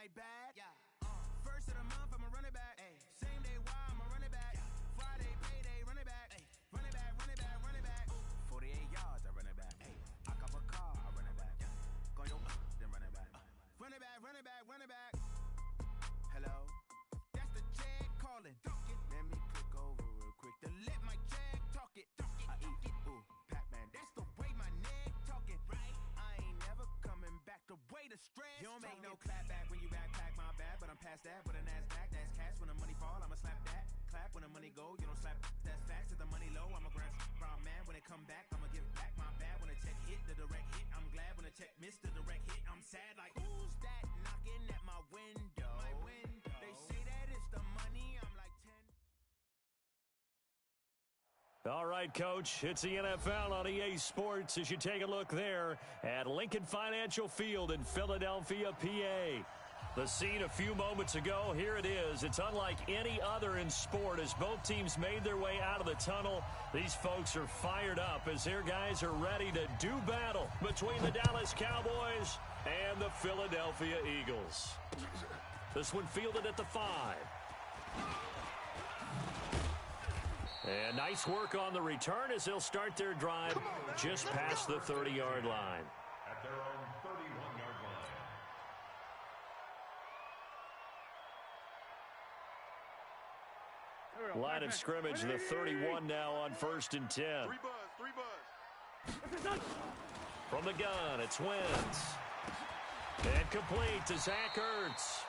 my bad. Yeah. First of the month, I'm a running back. Ay. Same day, why I'm a running back. Yeah. Friday, payday, running back. Ay. Running back, running back, running back. 48 yards, I run it back. Ay. I cop a car, I run it back. Yeah. Go yo, then run it back. Running back, running back, running back. Hello? That's the Jag calling. Let me click over real quick to let my Jag talk it. I eat it. Ooh, Pac-Man, that's the way my neck talking. Right? I ain't never coming back the way the stress. You don't make no clap back when you backpack, my bad, but I'm past that. With an ass back, that's cash. When the money fall, I'ma slap that. Clap when the money go, you don't slap. That's facts. If the money low, I'ma grab brown man. When it come back, I'ma give back my bad. When the check hit, the direct hit. I'm glad when the check missed the direct hit. I'm sad like, who's that knocking at my window? My window. They say that it's the money. I'm like 10. All right, Coach, it's the NFL on EA Sports as you take a look there at Lincoln Financial Field in Philadelphia, PA. The scene a few moments ago, here it is. It's unlike any other in sport as both teams made their way out of the tunnel. These folks are fired up as their guys are ready to do battle between the Dallas Cowboys and the Philadelphia Eagles. This one fielded at the 5. And nice work on the return as they'll start their drive just past the 30-yard line. At their own 31-yard line. Line of scrimmage, the 31 now on 1st and 10. Three buzz. From the gun, it's Wentz. And complete to Zach Ertz.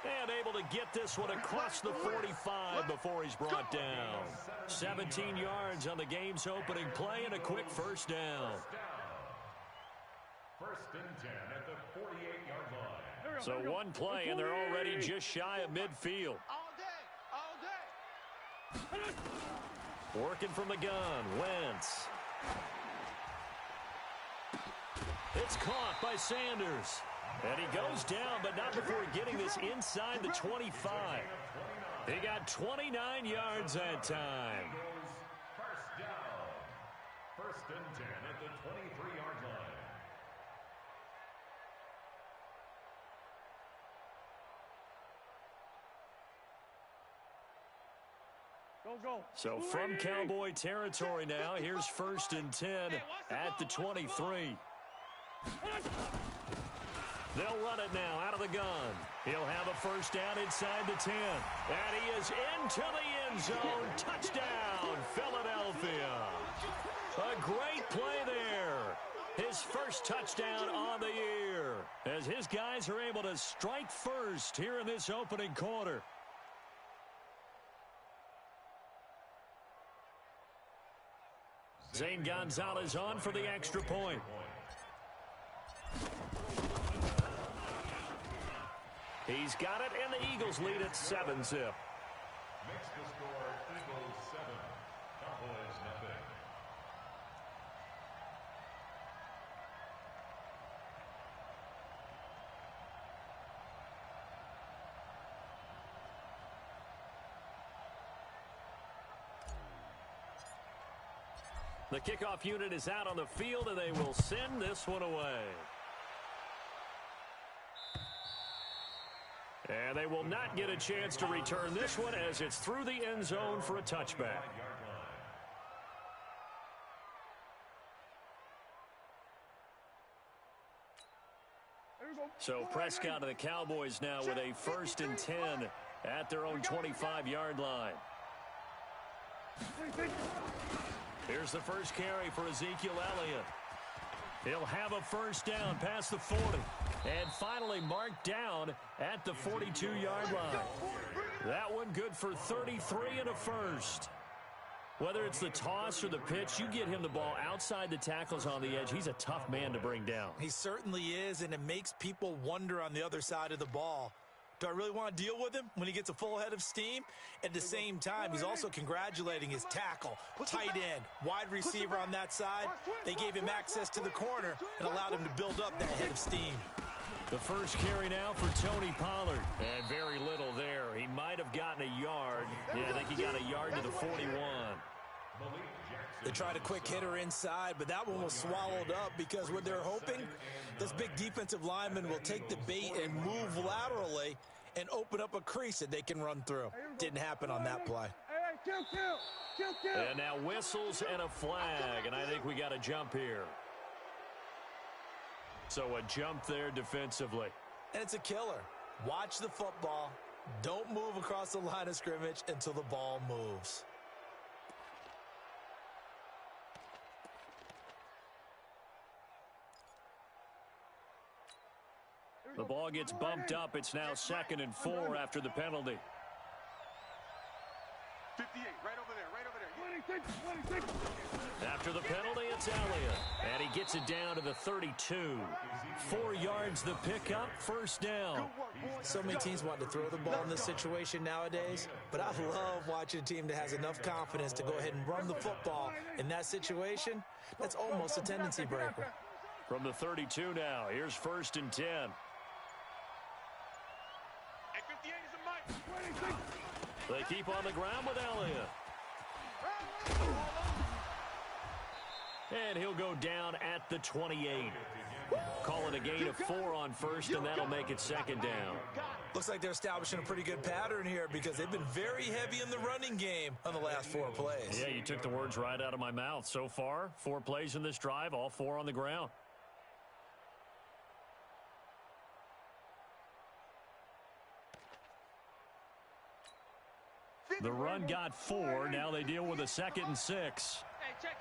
And able to get this one across the 45 before he's brought down. 17 yards on the game's opening play and a quick first down. First and 10 at the 48-yard line. So one play, and they're already just shy of midfield. All day. Working from the gun, Wentz. It's caught by Sanders. And he goes down, but not before getting this inside the 25. He got 29 yards that time. First down. First and 10 at the 23-yard line. Go. So from Cowboy territory now, here's 1st and 10 at the 23. They'll run it now out of the gun. He'll have a first down inside the 10. And he is into the end zone. Touchdown, Philadelphia. A great play there. His first touchdown on the year as his guys are able to strike first here in this opening quarter. Zane Gonzalez on for the extra point. He's got it, and the Eagles lead at 7-zip. Makes the score Eagles 7, Cowboys nothing. The kickoff unit is out on the field, and they will send this one away. And they will not get a chance to return this one as it's through the end zone for a touchback. So Prescott and the Cowboys now with a 1st and 10 at their own 25-yard line. Here's the first carry for Ezekiel Elliott. He'll have a first down past the 40. And finally marked down at the 42-yard line. That one good for 33 and a first. Whether it's the toss or the pitch, you get him the ball outside the tackles on the edge. He's a tough man to bring down. He certainly is, and it makes people wonder on the other side of the ball. Do I really want to deal with him when he gets a full head of steam? At the same time, he's also congratulating his tackle, tight end, wide receiver on that side. They gave him access to the corner and allowed him to build up that head of steam. The first carry now for Tony Pollard. And very little there. He might have gotten a yard. Yeah, I think he got a yard to the 41. Malik Jackson. They tried a quick hitter inside, but that one was swallowed up because what they're hoping, this big defensive lineman will take the bait and move laterally and open up a crease that they can run through. Didn't happen on that play. And now whistles and a flag, and I think we got a jump here. So a jump there defensively. And it's a killer. Watch the football. Don't move across the line of scrimmage until the ball moves. The ball gets bumped up. It's now 2nd and 4 after the penalty. 58, right over there. After the penalty, it's Elliott. And he gets it down to the 32. 4 yards the pickup, first down. So many teams want to throw the ball in this situation nowadays, but I love watching a team that has enough confidence to go ahead and run the football. In that situation, that's almost a tendency breaker. From the 32 now, here's 1st and 10. They keep on the ground with Elliott. And he'll go down at the 28. Call it a gain of 4 on 1st, and that'll make it 2nd down. Looks like they're establishing a pretty good pattern here because they've been very heavy in the running game on the last 4 plays. Yeah, you took the words right out of my mouth. So far, 4 plays in this drive, all 4 on the ground. The run got 4. Now they deal with a 2nd and 6. Hey, check.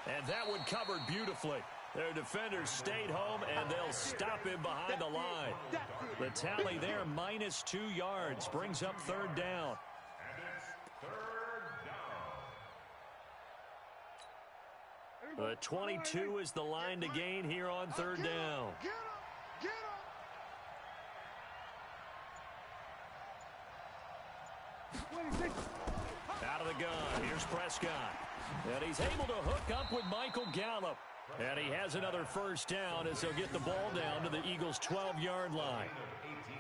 And that one covered beautifully. Their defenders stayed home, and they'll stop him behind the line. The tally there, minus 2 yards, brings up 3rd down. And it's 3rd down. The 22 is the line to gain here on 3rd down. Get him. Out of the gun, here's Prescott. And he's able to hook up with Michael Gallup. And he has another 1st down as they'll get the ball down to the Eagles' 12-yard line.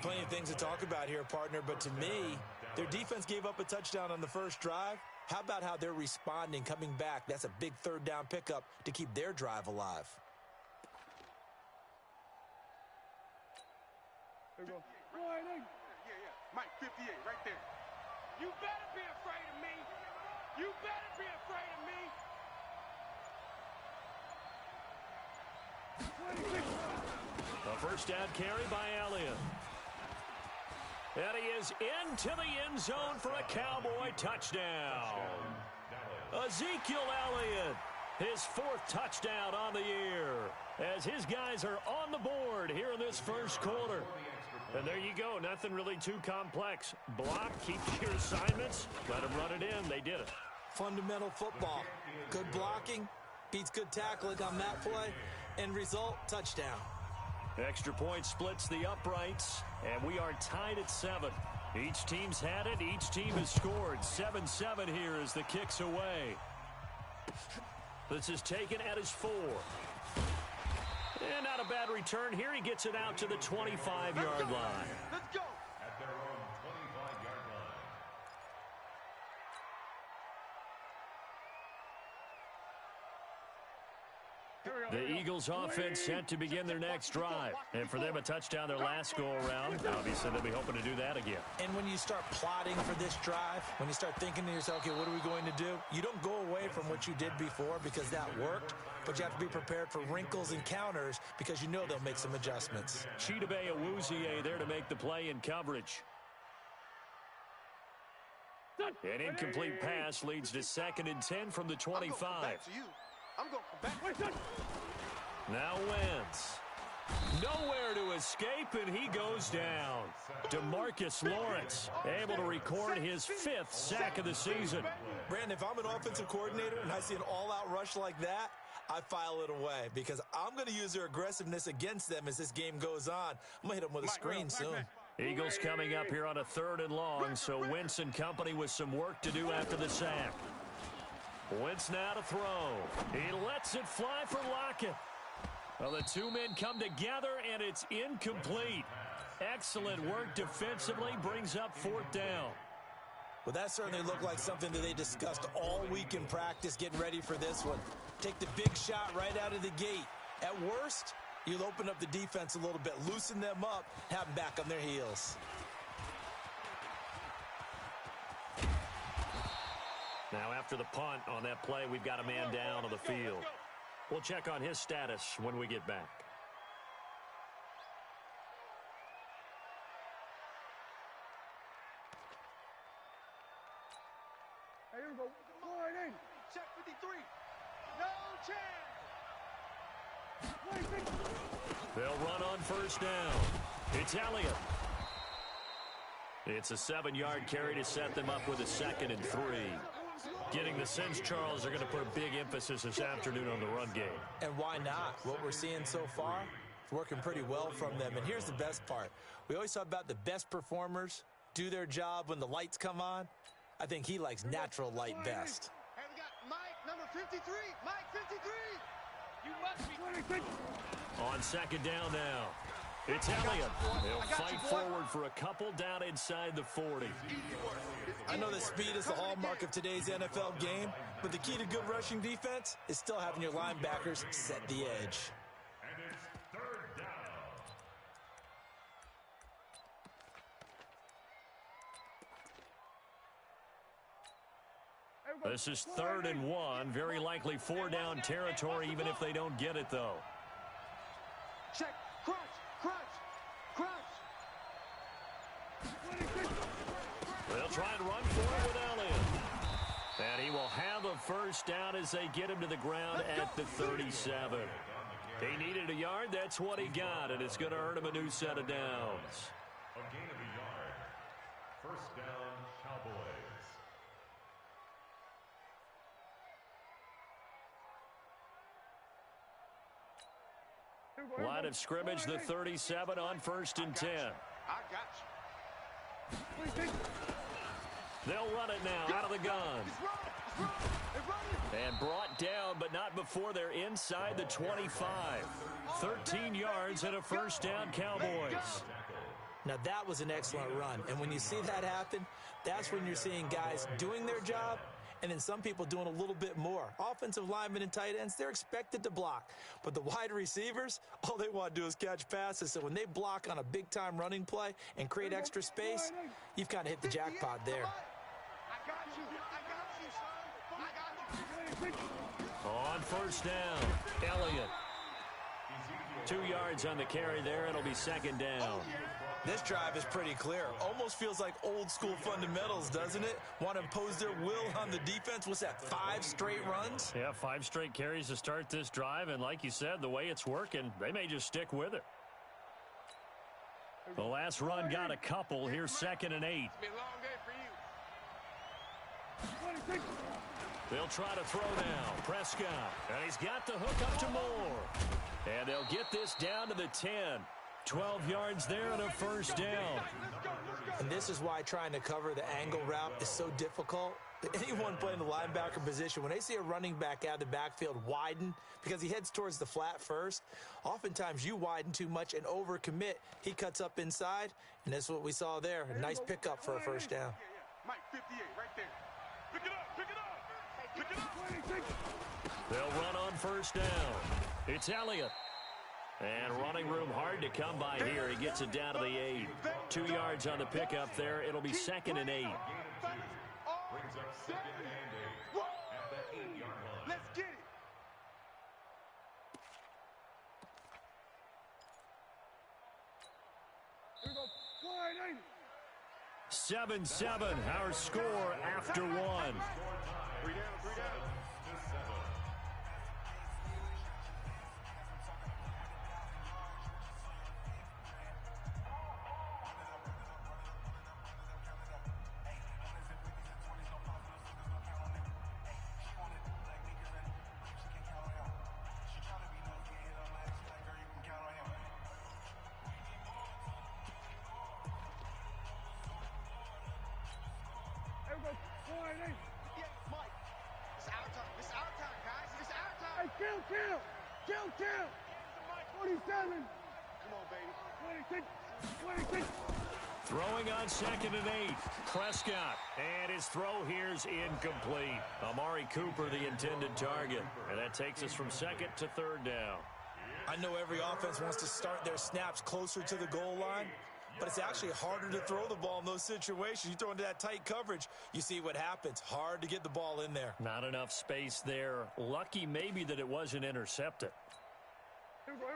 Plenty of things to talk about here, partner, but to me, their defense gave up a touchdown on the first drive. How about how they're responding, coming back? That's a big 3rd down pickup to keep their drive alive. There you go. Yeah. Mike, 58, right there. You better be afraid of me. You better be afraid of me. A 1st down carry by Elliott. And he is into the end zone for a Cowboy touchdown. Ezekiel Elliott, his 4th touchdown on the year, as his guys are on the board here in this 1st quarter. And there you go, nothing really too complex. Block, keep your assignments, let them run it in. They did it. Fundamental football. Good blocking beats good tackling on that play. End result, touchdown. Extra point splits the uprights, and we are tied at 7. Each team's had it. Each team has scored. 7-7 here as the kick's away. This is taken at his 4. And not a bad return here. He gets it out to the 25-yard line. Let's go. At their own 25-yard line. The Eagles offense set to begin their next drive. And for them, a touchdown their last go-around. Obviously, they'll be hoping to do that again. And when you start plotting for this drive, when you start thinking to yourself, okay, what are we going to do? You don't go away from what you did before because that worked, but you have to be prepared for wrinkles and counters because you know they'll make some adjustments. Chidobe Awuzie there to make the play in coverage. An incomplete pass leads to 2nd and 10 from the 25. I'm going back. Now Wentz. Nowhere to escape, and he goes down. DeMarcus Lawrence able to record his 5th sack of the season. Brandon, if I'm an offensive coordinator and I see an all-out rush like that, I file it away because I'm going to use their aggressiveness against them as this game goes on. I'm going to hit them with a screen soon. Eagles coming up here on a 3rd and long, so Wentz and company with some work to do after the sack. Wentz now to throw. He lets it fly for Lockett. Well, the 2 men come together, and it's incomplete. Excellent work defensively, brings up 4th down. Well, that certainly looked like something that they discussed all week in practice getting ready for this one. Take the big shot right out of the gate. At worst, you'll open up the defense a little bit, loosen them up, have them back on their heels. Now after the punt on that play, we've got a man down on the field. We'll check on his status when we get back. Hey, here we go. Wide in. Check 53. No chance. They'll run on 1st down. It's Elliott. It's a 7-yard carry to set them up with a 2nd and 3. Getting the sense, Charles, they're going to put a big emphasis this afternoon on the run game. And why not? What we're seeing so far, it's working pretty well from them. And here's the best part. We always talk about the best performers do their job when the lights come on. I think he likes natural light best. Hey, we got Mike, number 53. Mike, 53. You must be. On 2nd down now. It's Elliott. They'll fight forward for a couple down inside the 40. I know that speed is the hallmark of today's NFL game, but the key to good rushing defense is still having your linebackers set the edge. And it's 3rd down. This is 3rd and 1. Very likely 4-down territory, even if they don't get it, though. Check. Crunch. They'll try and run for it with Elliott. And he will have a 1st down as they get him to the ground at the 37. He needed a yard. That's what he got, and it's going to earn him a new set of downs. A gain of a yard. 1st down, Cowboys. Line of scrimmage, the 37 on 1st and 10. I got you. They'll run it now out of the gun. And brought down, but not before they're inside the 25. 13 yards and a 1st down, Cowboys. Now, that was an excellent run. And when you see that happen, that's when you're seeing guys doing their job and then some people doing a little bit more. Offensive linemen and tight ends, they're expected to block. But the wide receivers, all they want to do is catch passes. So when they block on a big-time running play and create extra space, you've kind of hit the jackpot there. I got you, son. On 1st down, Elliott. 2 yards on the carry there. It'll be 2nd down. This drive is pretty clear. Almost feels like old-school fundamentals, doesn't it? Want to impose their will on the defense. What's that, 5 straight runs? Yeah, 5 straight carries to start this drive. And like you said, the way it's working, they may just stick with it. The last run got a couple. Here's 2nd and 8. It's been a long day for you. They'll try to throw now. Prescott. And he's got the hook up to Moore. And they'll get this down to the 10. 12 yards there and a 1st down. And this is why trying to cover the angle route is so difficult. Anyone playing the linebacker position, when they see a running back out of the backfield widen because he heads towards the flat first, oftentimes you widen too much and overcommit. He cuts up inside, and that's what we saw there. A nice pickup for a 1st down. Mike, 58, right there. Pick it up, pick it up. Pick it up. They'll run on 1st down. It's Elliott. And running room hard to come by here. He gets it down to the 8. 2 yards on the pickup there. It'll be 2nd and 8. Brings up 2nd and 8 at the 8-yard line. Let's get it. 7-7, our score after 1. 3 down, 3 down. Kill. 47. Come on, baby. 26. Throwing on 2nd and 8. Prescott. And his throw here's incomplete. Amari Cooper, the intended target. And that takes us from 2nd to 3rd down. I know every offense wants to start their snaps closer to the goal line, but it's actually harder to throw the ball in those situations. You throw into that tight coverage, you see what happens. Hard to get the ball in there. Not enough space there. Lucky maybe that it wasn't intercepted.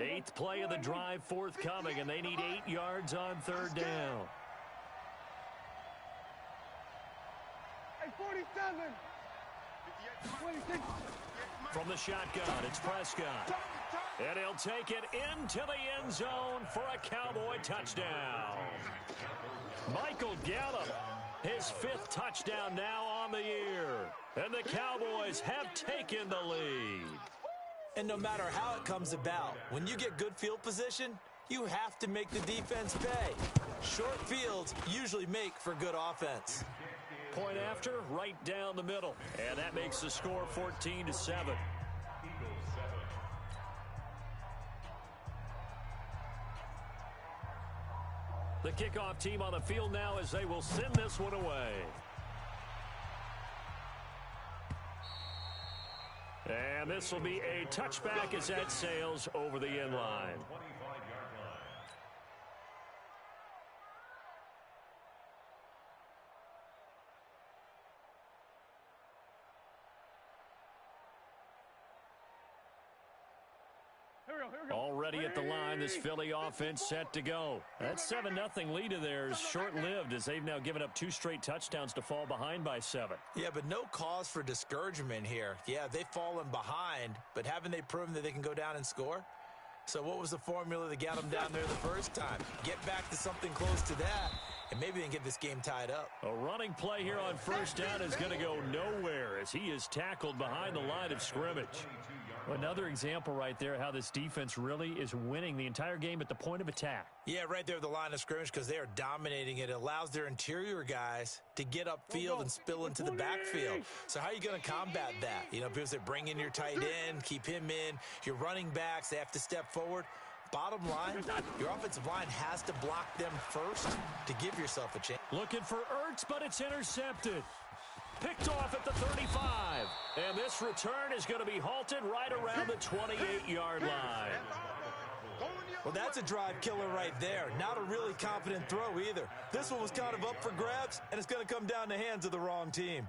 8th play of the drive forthcoming, and they need 8 yards on 3rd down. 47. 26. From the shotgun, it's Prescott. And he'll take it into the end zone for a Cowboy touchdown. Michael Gallup, his 5th touchdown now on the year. And the Cowboys have taken the lead. And no matter how it comes about, when you get good field position, you have to make the defense pay. Short fields usually make for good offense. Point after, right down the middle. And that makes the score 14-7. The kickoff team on the field now as they will send this one away. And this will be a touchback as that sails over the end line. Already at the line, this Philly offense set to go. That 7-0 lead of theirs short-lived as they've now given up 2 straight touchdowns to fall behind by 7. Yeah, but no cause for discouragement here. Yeah, they've fallen behind, but haven't they proven that they can go down and score? So what was the formula that got them down there the first time? Get back to something close to that, and maybe they can get this game tied up. A running play here on 1st down is going to go nowhere as he is tackled behind the line of scrimmage. Another example right there how this defense really is winning the entire game at the point of attack. Yeah, right there at the line of scrimmage because they are dominating it. It allows their interior guys to get upfield and spill into the backfield. So how are you going to combat that? You know, because they bring in your tight end, keep him in. Your running backs, they have to step forward. Bottom line, your offensive line has to block them first to give yourself a chance. Looking for Ertz, but it's intercepted. Picked off at the 35. And this return is going to be halted right around the 28-yard line. Well, that's a drive killer right there. Not a really confident throw either. This one was kind of up for grabs, and it's going to come down the hands of the wrong team.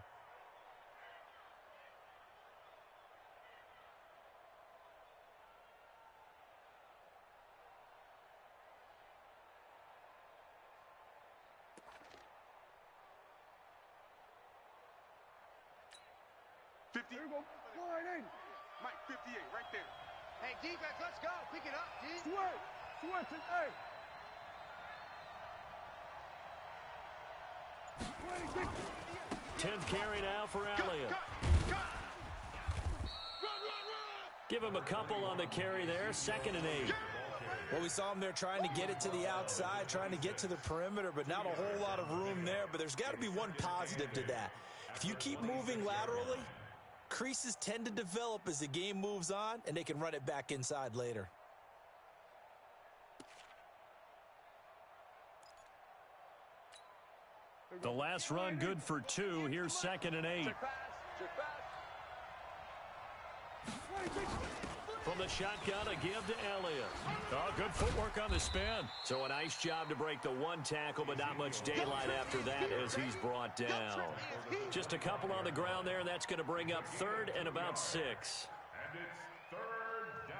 Here we go. Line 80. Mike, 58, right there. Hey, defense, let's go. Pick it up, D. Switch it, hey. 26. 10th carry now for Elliott. Run. Give him a couple on the carry there. 2nd and 8. Well, we saw him there trying to get it to the outside, trying to get to the perimeter, but not a whole lot of room there. But there's got to be one positive to that. If you keep moving laterally, creases tend to develop as the game moves on, and they can run it back inside later. The last run good for 2. Here's 2nd and 8. From the shotgun, a give to Elliott. Oh, good footwork on the spin. So a nice job to break the one tackle, but not much daylight after that as he's brought down. Just a couple on the ground there, and that's going to bring up 3rd and about 6. And it's 3rd down.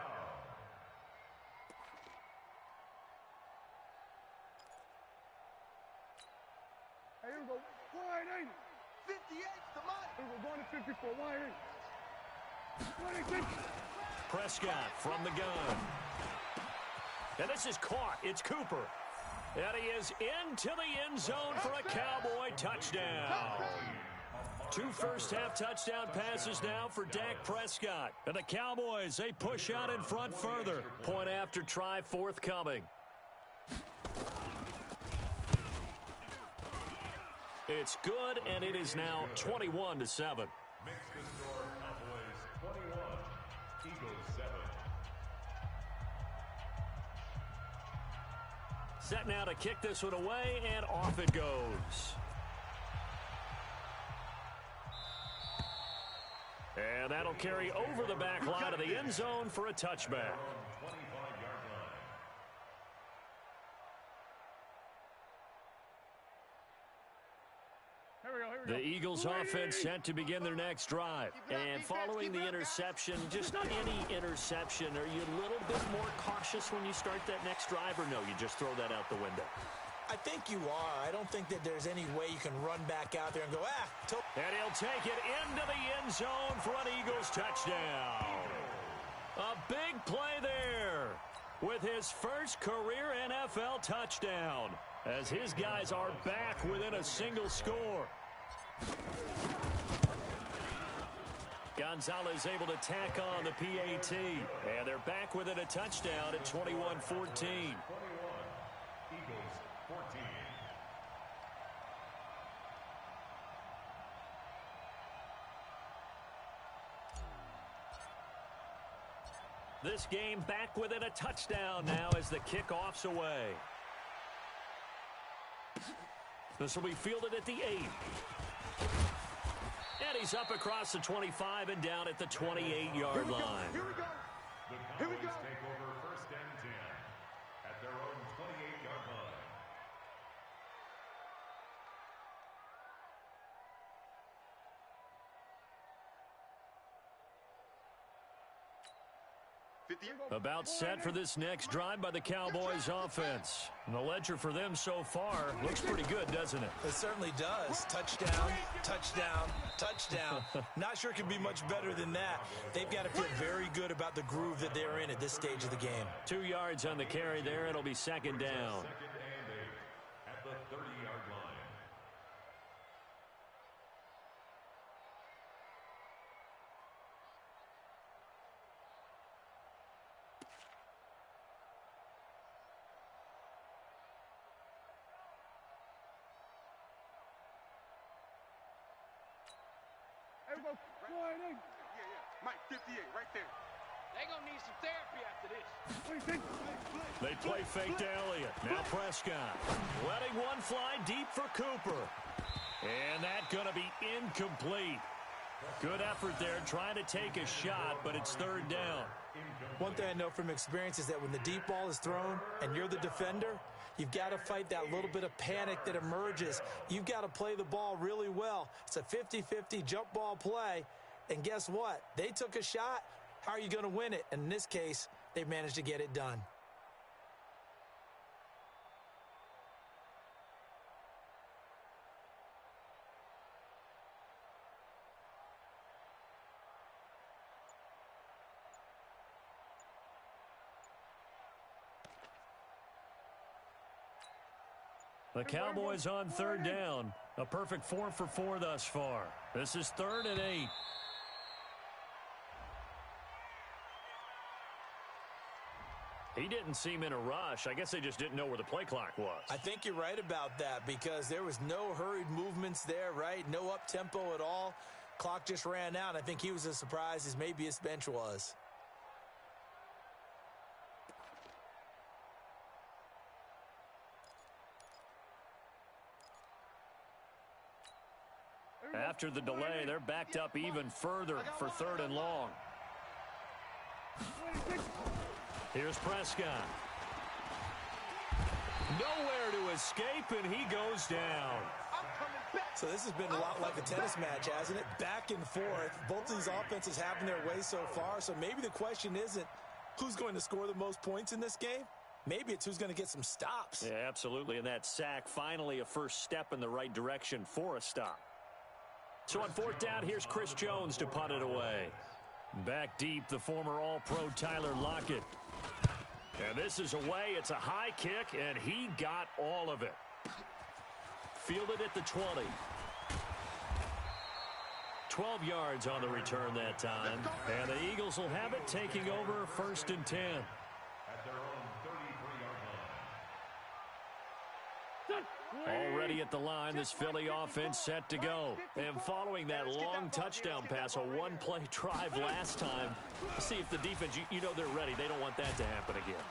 Hey, here we go. Line 80. 58's the money. Here we go. Going to 54. Line 80. 26. Prescott from the gun. And this is caught. It's Cooper. And he is into the end zone for a Cowboy touchdown. 2 first-half touchdown passes now for Dak Prescott. And the Cowboys, they push out in front further. Point after try forthcoming. It's good, and it is now 21-7. Makes the score Cowboys 21, Eagles 7. set now to kick this one away, and off it goes. And that'll carry over the back line of the end zone for a touchback. The Eagles offense set to begin their next drive. And following the interception, just any interception, are you a little bit more cautious when you start that next drive, or no, you just throw that out the window? I think you are. I don't think that there's any way you can run back out there and go, And he'll take it into the end zone for an Eagles touchdown. A big play there with his first career NFL touchdown, as his guys are back within a single score. Gonzalez able to tack on the PAT, and they're back within a touchdown at 21-14. 21, Eagles 14. This game back within a touchdown now as the kickoff's away. This will be fielded at the 8. And he's up across the 25 and down at the 28-yard line. Here we go. The Cowboys take over first and 10 at their own 28-yard line. About set for this next drive by the Cowboys offense. And the ledger for them so far looks pretty good, doesn't it? It certainly does. Touchdown, touchdown, touchdown. Not sure it can be much better than that. They've got to feel very good about the groove that they're in at this stage of the game. 2 yards on the carry there. It'll be second down. Second and 8 at the 30-yard line. Mike, 58, right there. They gonna need some therapy after this. They play fake to Elliott. Now Prescott letting one fly deep for Cooper. And that's going to be incomplete. Good effort there trying to take a shot, but it's third down. One thing I know from experience is that when the deep ball is thrown and you're the defender, you've got to fight that little bit of panic that emerges. You've got to play the ball really well. It's a 50-50 jump ball play. And guess what? They took a shot. How are you going to win it? And in this case, they managed to get it done. The Cowboys on third down. A perfect 4 for 4 thus far. This is 3rd and 8. He didn't seem in a rush. I guess they just didn't know where the play clock was. I think you're right about that because there was no hurried movements there, right? No up-tempo at all. Clock just ran out. I think he was as surprised as maybe his bench was. After the delay, they're backed up even further for 3rd and long. Here's Prescott. Nowhere to escape, and he goes down. So this has been a lot like a tennis match, hasn't it? Back and forth. Both of these offenses having their way so far. So maybe the question isn't who's going to score the most points in this game. Maybe it's who's going to get some stops. Yeah, absolutely. And that sack, finally a first step in the right direction for a stop. So on 4th down, here's Chris Jones to punt it away. Back deep, the former All-Pro Tyler Lockett. And this is away. It's a high kick, and he got all of it. Fielded at the 20. 12 yards on the return that time. And the Eagles will have it, taking over 1st and 10. At their own 33-yard line. Already at the line, this Philly offense set to go. And following that long touchdown pass, a one-play drive last time, see if the defense, you know they're ready. They don't want that to happen again.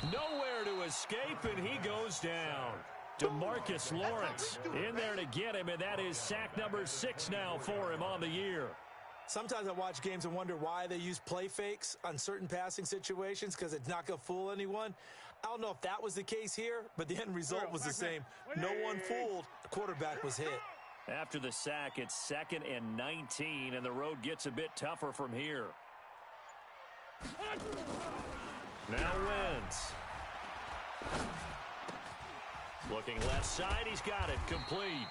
Nowhere to escape, and he goes down. DeMarcus Lawrence in there to get him, and that is sack number 6 now for him on the year. Sometimes I watch games and wonder why they use play fakes on certain passing situations because it's not going to fool anyone. I don't know if that was the case here, but the end result was the same. No one fooled. The quarterback was hit. After the sack, it's 2nd and 19, and the road gets a bit tougher from here. Now Wentz. Looking left side, he's got it, complete.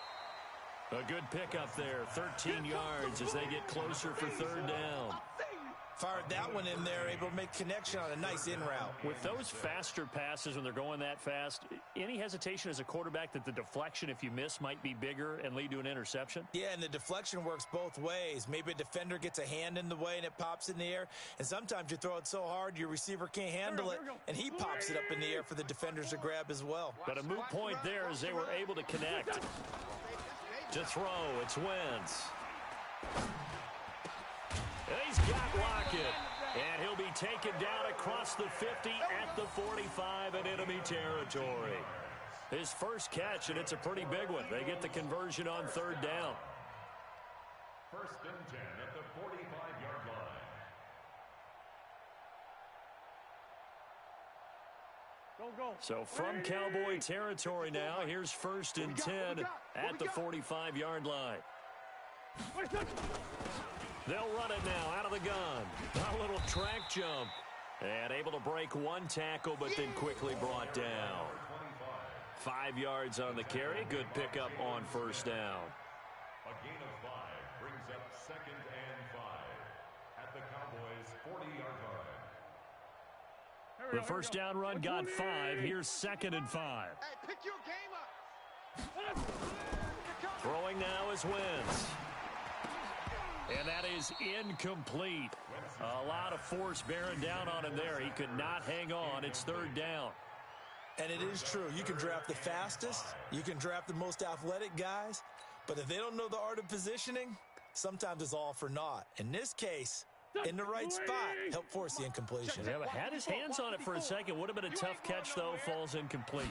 A good pickup there, 13 yards as they get closer for 3rd down. Fired that one in there, able to make connection on a nice in route. With those faster passes when they're going that fast, any hesitation as a quarterback that the deflection, if you miss, might be bigger and lead to an interception? Yeah, and the deflection works both ways. Maybe a defender gets a hand in the way and it pops in the air, and sometimes you throw it so hard your receiver can't handle it, and he pops it up in the air for the defenders to grab as well. But a moot point there as they were able to connect. To throw, it's Wentz. He's got Lockett, and he'll be taken down across the 50 at the 45 in enemy territory. His first catch, and it's a pretty big one. They get the conversion on 3rd down. 1st and 10 at the 45-yard line. So from Cowboy territory now, here's 1st and 10 at the 45-yard line. They'll run it now out of the gun. A little track jump. And able to break one tackle, but then quickly brought down. 5 yards on the carry. Good pickup on 1st down. A gain of 5 brings up 2nd and 5 at the Cowboys' 40-yard line. The first down run got 5. Here's 2nd and 5. Hey, pick your game up. Throwing now is Wentz. And that is incomplete. A lot of force bearing down on him there. He could not hang on. It's 3rd down. And it is true. You can draft the fastest. You can draft the most athletic guys. But if they don't know the art of positioning, sometimes it's all for naught. In this case, in the right spot, help force the incompletion. Yeah, but had his hands on it for a second. Would have been a tough catch, though. Falls incomplete.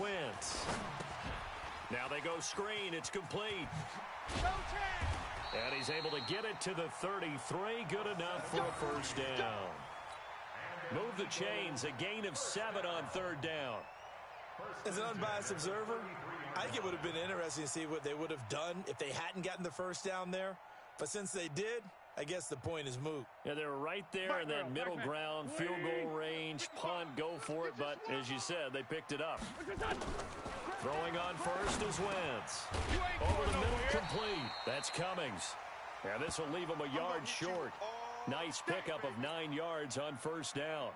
Wentz. Now they go screen. It's complete. And he's able to get it to the 33. Good enough for a 1st down. Move the chains. A gain of 7 on 3rd down. As an unbiased observer, I think it would have been interesting to see what they would have done if they hadn't gotten the 1st down there. But since they did, I guess the point is moot. Yeah, they were right there in that middle ground, field goal range, punt, go for it. But as you said, they picked it up. Throwing on 1st is Wentz. Over the middle, complete. That's Cummings. And this will leave him a yard short. Nice pickup of 9 yards on 1st down.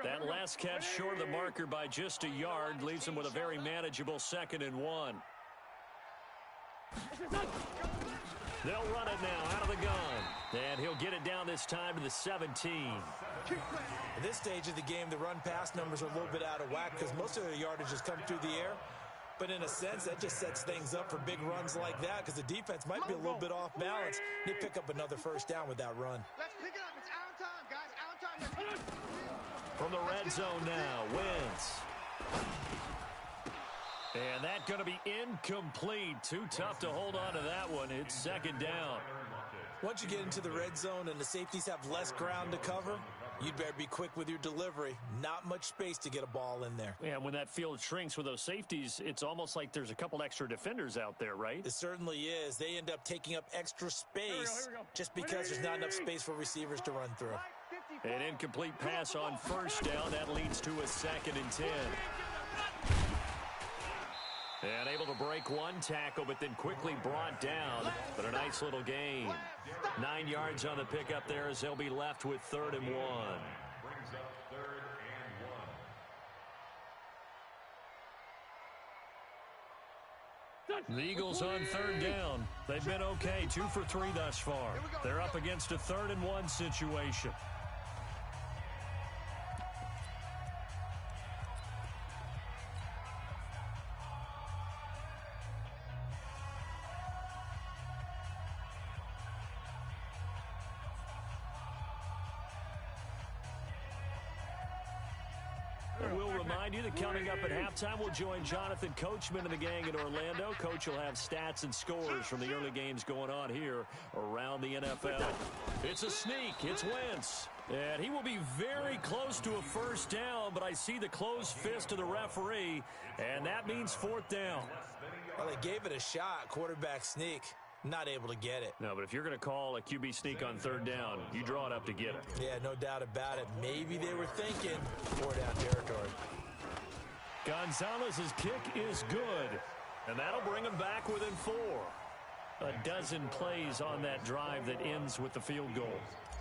That last catch short of the marker by just a yard leaves him with a very manageable 2nd and 1. They'll run it now out of the gun. And he'll get it down this time to the 17. At this stage of the game, the run-pass numbers are a little bit out of whack because most of the yardage has come through the air. But in a sense, that just sets things up for big runs like that because the defense might be a little bit off balance. They pick up another 1st down with that run. Let's pick it up. It's our time, guys. Our time. From the red zone now, Wentz. And that's going to be incomplete. Too tough to hold on to that one. It's 2nd down. Once you get into the red zone and the safeties have less ground to cover, you'd better be quick with your delivery. Not much space to get a ball in there. Yeah, when that field shrinks with those safeties, it's almost like there's a couple extra defenders out there, right? It certainly is. They end up taking up extra space just because there's not enough space for receivers to run through. An incomplete pass on 1st down. That leads to a 2nd and 10. And able to break one tackle, but then quickly brought down. But a nice little gain. 9 yards on the pickup there as they'll be left with 3rd and 1. Brings up 3rd and 1. The Eagles on 3rd down. They've been okay, 2 for 3 thus far. They're up against a 3rd and 1 situation. And we'll remind you that coming up at halftime, we'll join Jonathan Coachman and the gang in Orlando. Coach will have stats and scores from the early games going on here around the NFL. It's a sneak. It's Wentz. And he will be very close to a first down, but I see the closed fist of the referee, and that means fourth down. Well, they gave it a shot, quarterback sneak. Not able to get it. No, but if you're going to call a QB sneak on third down, you draw it up to get it. Yeah, no doubt about it. Maybe they were thinking four-down territory. Gonzalez's kick is good, and that'll bring him back within 4. A dozen plays on that drive that ends with the field goal.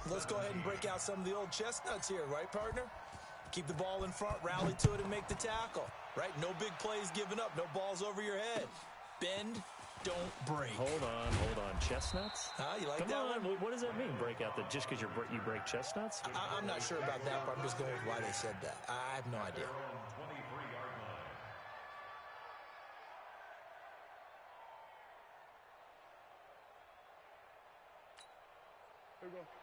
Let's go ahead and break out some of the old chestnuts here, right, partner? Keep the ball in front, rally to it, and make the tackle, right? No big plays given up, no balls over your head. Bend, don't break. Hold on. Chestnuts? You like Come that on. one? What does that mean, break out? That just because you break chestnuts? I'm not sure about that, but I'm just going with why they said that. I have no idea.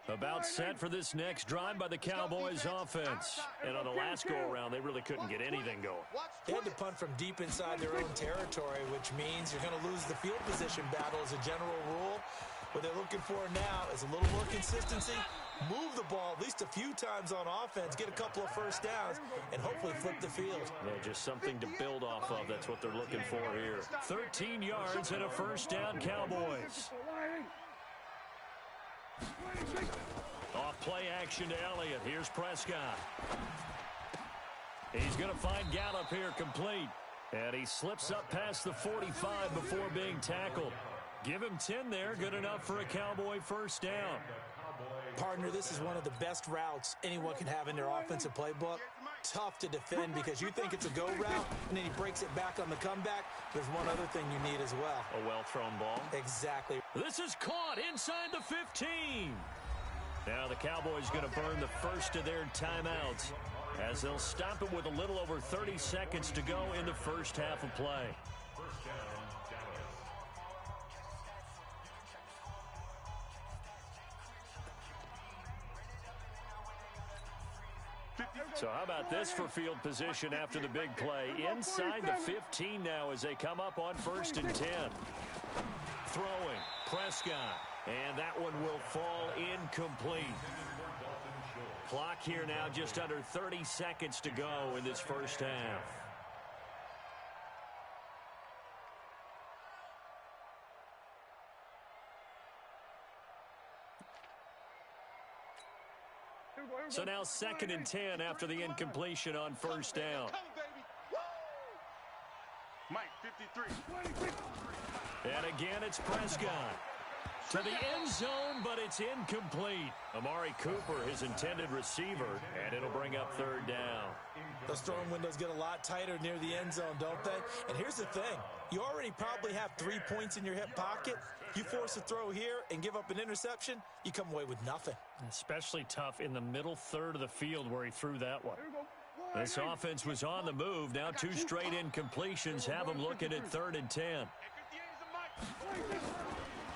About set for this next drive by the Cowboys offense. And on the last go-around, they really couldn't get anything going. They had to punt from deep inside their own territory, which means you're going to lose the field position battle as a general rule. What they're looking for now is a little more consistency, move the ball at least a few times on offense, get a couple of first downs, and hopefully flip the field. Yeah, just something to build off of. That's what they're looking for here. 13 yards and a first down, Cowboys. Off play action to Elliott. Here's Prescott. He's going to find Gallup here complete. And he slips up past the 45 before being tackled. Give him 10 there. Good enough for a Cowboy first down. Partner, this is one of the best routes anyone can have in their offensive playbook. Tough to defend because you think it's a go route, and then he breaks it back on the comeback. There's one other thing you need as well. A well-thrown ball. Exactly. This is caught inside the 15. Now the Cowboys going to burn the first of their timeouts as they'll stop it with a little over 30 seconds to go in the first half of play. So how about this for field position after the big play? Inside the 15 now as they come up on 1st and 10. Throwing, Prescott, and that one will fall incomplete. Clock here now just under 30 seconds to go in this first half. So now 2nd and 10 after the incompletion on first down. Mike, 53. And again, it's Prescott. To the end zone, but it's incomplete. Amari Cooper, his intended receiver, and it'll bring up 3rd down. Those throwing windows get a lot tighter near the end zone, don't they? And here's the thing. You already probably have 3 points in your hip pocket. You force a throw here and give up an interception, you come away with nothing. Especially tough in the middle third of the field where he threw that one. This offense was on the move. Now 2 straight incompletions have them looking at 3rd and 10.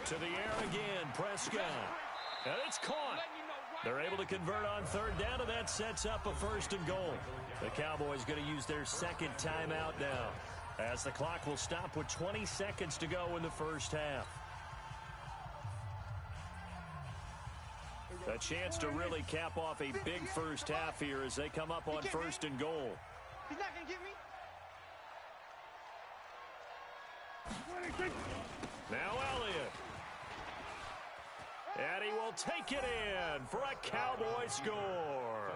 To the air again, Prescott. And it's caught. They're able to convert on 3rd down, and that sets up a 1st and goal. The Cowboys going to use their 2nd timeout now, as the clock will stop with 20 seconds to go in the first half. A chance to really cap off a big first half here as they come up on 1st and goal. He's not going to get me. Now Elliott. And he will take it in for a Cowboy score.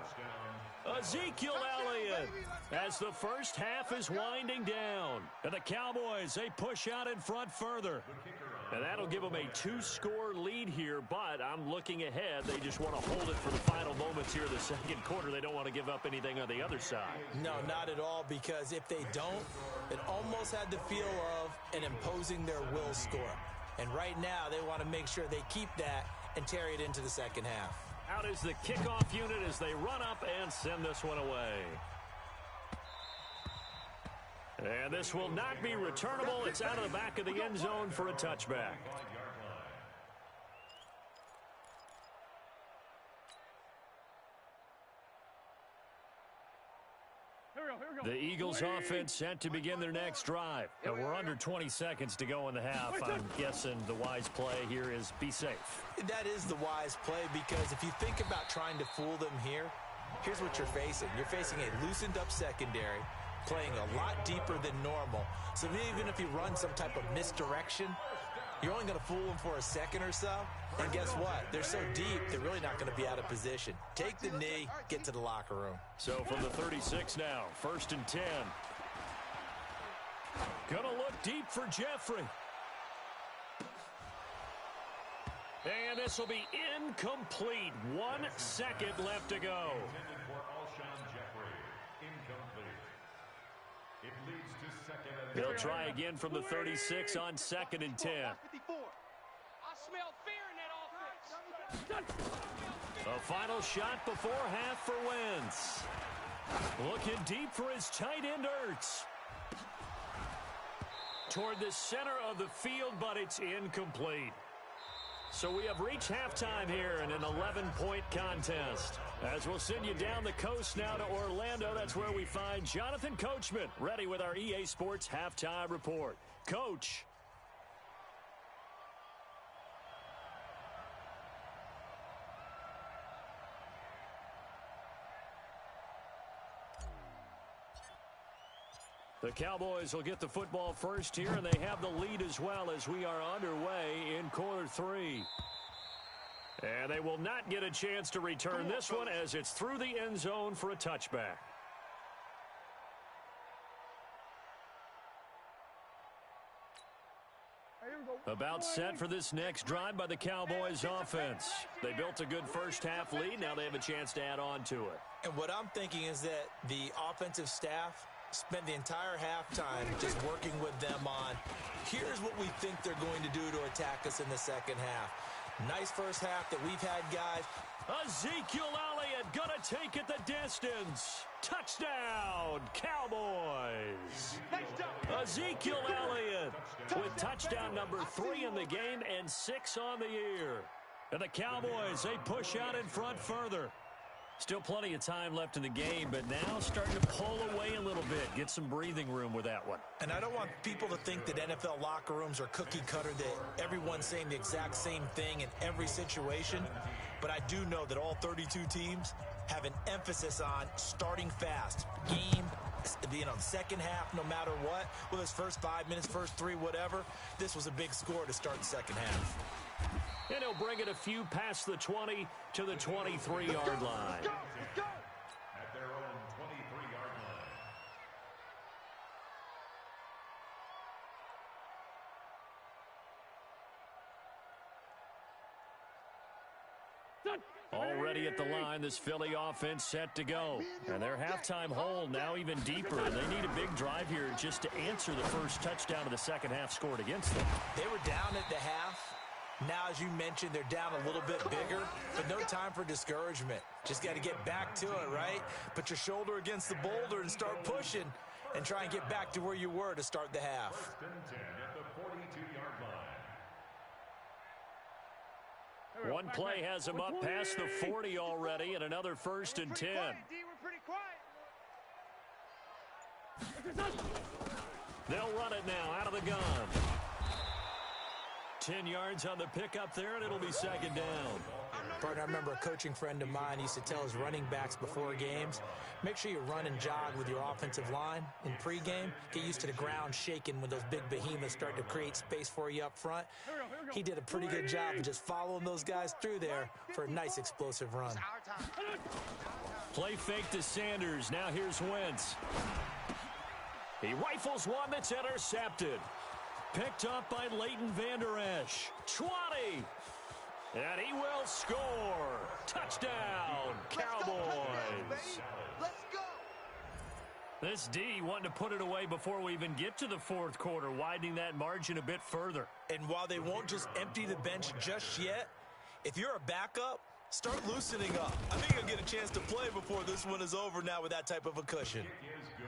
Ezekiel Elliott as the first half is winding down. And the Cowboys, they push out in front further. And that'll give them a 2-score lead here, but I'm looking ahead. They just want to hold it for the final moments here of the 2nd quarter. They don't want to give up anything on the other side. No, not at all, because if they don't, it almost had the feel of an imposing their will score. And right now, they want to make sure they keep that and carry it into the 2nd half. Out is the kickoff unit as they run up and send this one away. And this will not be returnable. It's out of the back of the end zone for a touchback. The Eagles offense set to begin their next drive. And we're under 20 seconds to go in the half. I'm guessing the wise play here is be safe. That is the wise play, because if you think about trying to fool them here, here's what you're facing. You're facing a loosened up secondary, playing a lot deeper than normal. So even if you run some type of misdirection, you're only going to fool them for a second or so. And guess what? They're so deep, they're really not going to be out of position. Take the knee, get to the locker room. So from the 36 now, 1st and 10. Gonna look deep for Jeffrey. And this will be incomplete. 1 second left to go. They'll try again from the 36 on 2nd and 10. I smell fear in that offense. A final shot before half for Wentz. Looking deep for his tight end, Ertz. Toward the center of the field, but it's incomplete. So we have reached halftime here in an 11-point contest. As we'll send you down the coast now to Orlando, that's where we find Jonathan Coachman, ready with our EA Sports Halftime Report. Coach. The Cowboys will get the football first here, and they have the lead as well as we are underway in quarter 3. And they will not get a chance to return this one as it's through the end zone for a touchback. About set for this next drive by the Cowboys offense. They built a good first half lead. Now they have a chance to add on to it. And what I'm thinking is that the offensive staff spent the entire halftime just working with them on, here's what we think they're going to do to attack us in the second half. Nice first half that we've had, guys. Ezekiel Elliott gonna take it the distance. Touchdown, Cowboys. Ezekiel Elliott with touchdown number 3 in the game and 6 on the year. And the Cowboys, they push out in front further. Still plenty of time left in the game, but now starting to pull away a little bit. Get some breathing room with that one. And I don't want people to think that NFL locker rooms are cookie cutter, that everyone's saying the exact same thing in every situation. But I do know that all 32 teams have an emphasis on starting fast. Game, being on second half no matter what. Whether it's first 5 minutes, first 3, whatever. This was a big score to start the second half. And he'll bring it a few past the 20 to the 23-yard line. At their own 23-yard line. Already at the line, this Philly offense set to go. And their halftime hole now even deeper. And they need a big drive here just to answer the first touchdown of the second half scored against them. They were down at the half. Now, as you mentioned, they're down a little bit bigger, but no time for discouragement. Just got to get back to it, right? Put your shoulder against the boulder and start pushing and try and get back to where you were to start the half. First and 10 at the 42-yard line. One play has them up past the 40 already, and another 1st and 10. They'll run it now out of the gun. 10 yards on the pickup there, and it'll be second down. Partner, I remember a coaching friend of mine used to tell his running backs before games, make sure you run and jog with your offensive line in pregame. Get used to the ground shaking when those big behemoths start to create space for you up front. He did a pretty good job of just following those guys through there for a nice explosive run. Play fake to Sanders. Now here's Wentz. He rifles one that's intercepted. Picked up by Leighton Vander Esch. 20. And he will score. Touchdown, Cowboys. Let's go. This D wanting to put it away before we even get to the fourth quarter, widening that margin a bit further. And while they won't just empty the bench just yet, if you're a backup, start loosening up. I think you'll get a chance to play before this one is over now with that type of a cushion.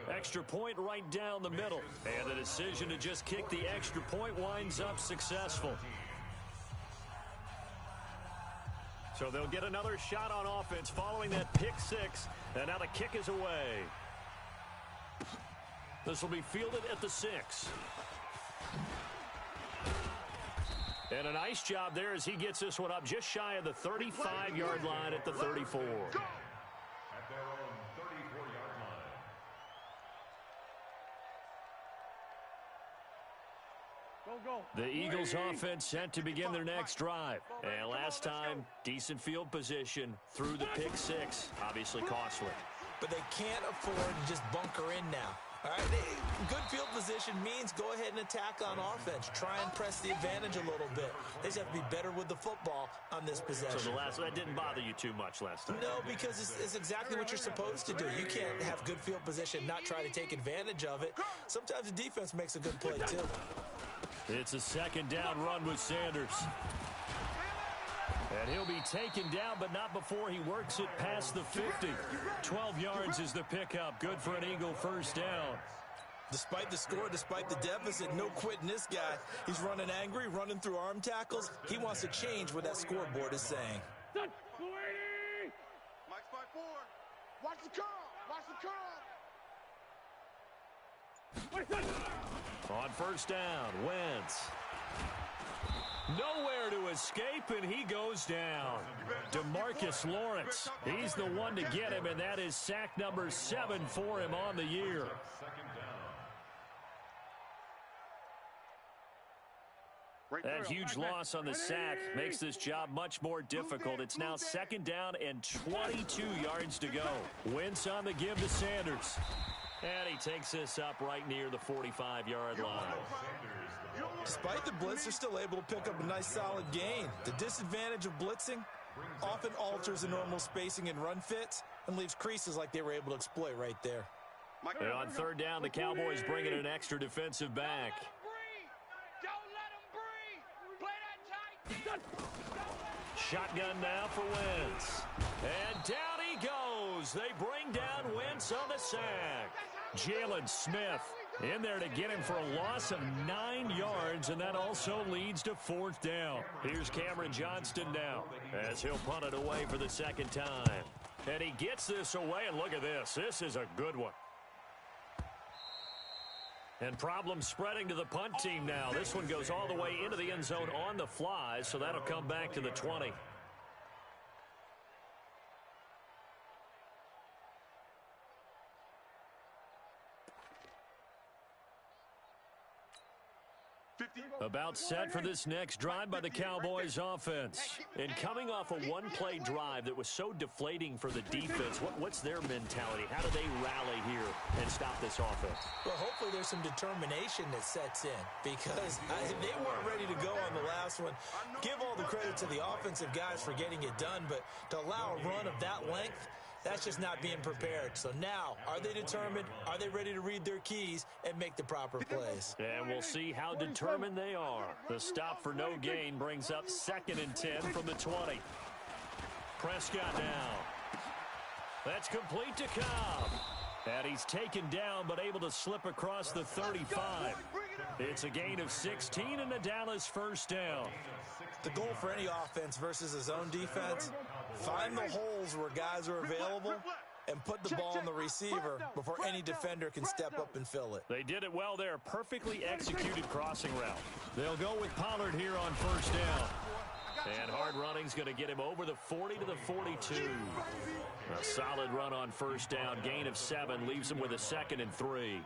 Extra point right down the middle. And the decision to just kick the extra point winds up successful. So they'll get another shot on offense following that pick 6. And now the kick is away. This will be fielded at the 6. And a nice job there as he gets this one up just shy of the 35-yard line at the 34. At their own 34-yard line. The Eagles offense set to begin their next drive. And last time, decent field position through the pick 6. Obviously costly. But they can't afford to just bunker in now. All right, good field position means go ahead and attack on offense. Try and press the advantage a little bit. They just have to be better with the football on this possession. So that didn't bother you too much last time? No, because it's exactly what you're supposed to do. You can't have good field position, not try to take advantage of it. Sometimes the defense makes a good play, too. It's a second down run with Sanders. And he'll be taken down, but not before he works it past the 50. 12 yards is the pickup. Good for an Eagle first down. Despite the score, despite the deficit, no quitting this guy. He's running angry, running through arm tackles. He wants to change what that scoreboard is saying. Mike's by 4. Watch the curl. Watch the curl. On first down, Wentz. Nowhere to escape, and he goes down. DeMarcus Lawrence, he's the one to get him, and that is sack number 7 for him on the year. That huge loss on the sack makes this job much more difficult. It's now second down and 22 yards to go. Wentz on the give to Sanders. And he takes this up right near the 45-yard line. Despite the blitz, they're still able to pick up a nice solid gain. The disadvantage of blitzing often alters the normal spacing and run fits and leaves creases like they were able to exploit right there. And on third down, the Cowboys bring in an extra defensive back. Don't let him breathe. Play that tight. Shotgun now for Wentz. And down he goes. They bring down Wentz on the sack. Jalen Smith in there to get him for a loss of 9 yards, and that also leads to fourth down. Here's Cameron Johnston now as he'll punt it away for the second time. And he gets this away, and look at this. This is a good one. And problems spreading to the punt team now. This one goes all the way into the end zone on the fly, so that'll come back to the 20. About set for this next drive by the Cowboys offense. And coming off a one-play drive that was so deflating for the defense, what's their mentality? How do they rally here and stop this offense? Well, hopefully there's some determination that sets in because they weren't ready to go on the last one. Give all the credit to the offensive guys for getting it done, but to allow a run of that length, that's just not being prepared. So now, are they determined? Are they ready to read their keys and make the proper plays? And we'll see how determined they are. The stop for no gain brings up 2nd and 10 from the 20. Prescott now. That's complete to Cobb. And he's taken down but able to slip across the 35. It's a gain of 16 and a Dallas first down. The goal for any offense versus his own defense, find the holes where guys are available and put the ball on the receiver before any defender can step up and fill it. They did it well there. Perfectly executed crossing route. They'll go with Pollard here on first down. And hard running's going to get him over the 40 to the 42. A solid run on first down. Gain of 7 leaves him with a 2nd and 3.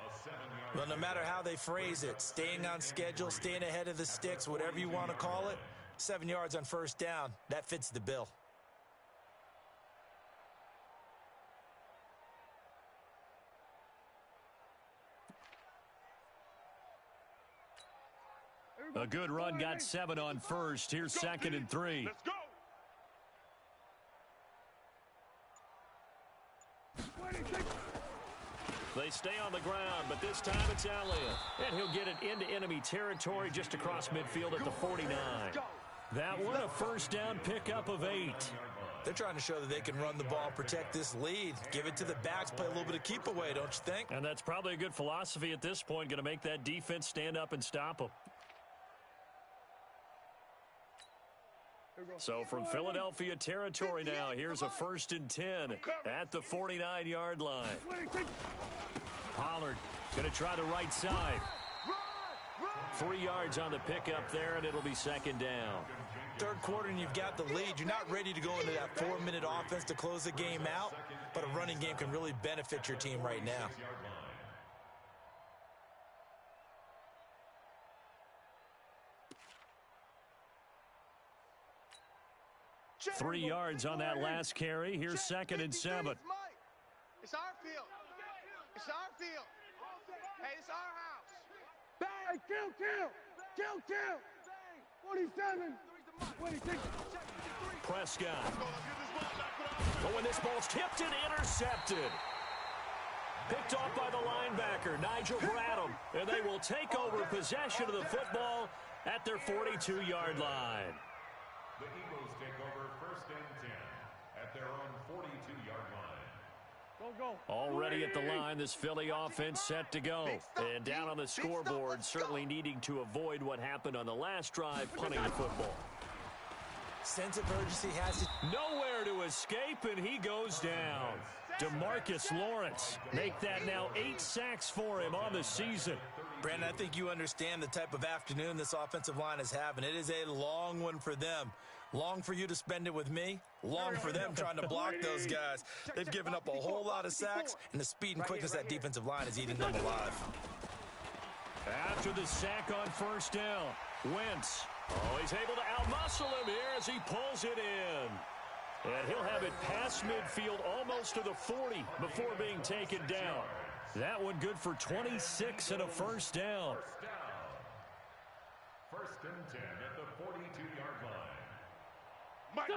Well, no matter how they phrase it, staying on schedule, staying ahead of the sticks, whatever you want to call it, 7 yards on first down, that fits the bill. A good run got 7 on first. Here's 2nd and 3. Let's go. They stay on the ground, but this time it's Elliott. And he'll get it into enemy territory just across midfield at the 49. That one a first down pickup of 8. They're trying to show that they can run the ball, protect this lead, give it to the backs, play a little bit of keep away, don't you think? And that's probably a good philosophy at this point, going to make that defense stand up and stop them. So from Philadelphia territory now, here's a 1st and 10 at the 49-yard line. Pollard going to try the right side. 3 yards on the pickup there, and it'll be second down. Third quarter, and you've got the lead. You're not ready to go into that 4-minute offense to close the game out, but a running game can really benefit your team right now. 3 yards on that last carry. Here's second and 7. It's our field. It's our field. Hey, it's our house. Bang! Kill! 47. 26. Prescott. Oh, and this ball's tipped and intercepted. Picked off by the linebacker, Nigel Bradham. And they will take over possession of the football at their 42-yard line. The Eagles take over first and 10 at their own 42-yard line. Go. Already at the line, this Philly offense set to go. And down on the scoreboard, certainly needing to avoid what happened on the last drive, punting the football. Sense of urgency has to... Nowhere to escape, and he goes down. DeMarcus Lawrence make that now 8 sacks for him on the season. Brandon, I think you understand the type of afternoon this offensive line is having. It is a long one for them. Long for you to spend it with me. Long for them trying to block those guys. They've given up a whole lot of sacks, and the speed and quickness of that defensive line is eating them alive. After the sack on first down, Wentz. Oh, he's able to outmuscle him here as he pulls it in. And he'll have it past midfield almost to the 40 before being taken down. That one good for 26 and a first down. First and 10 at the 42-yard line.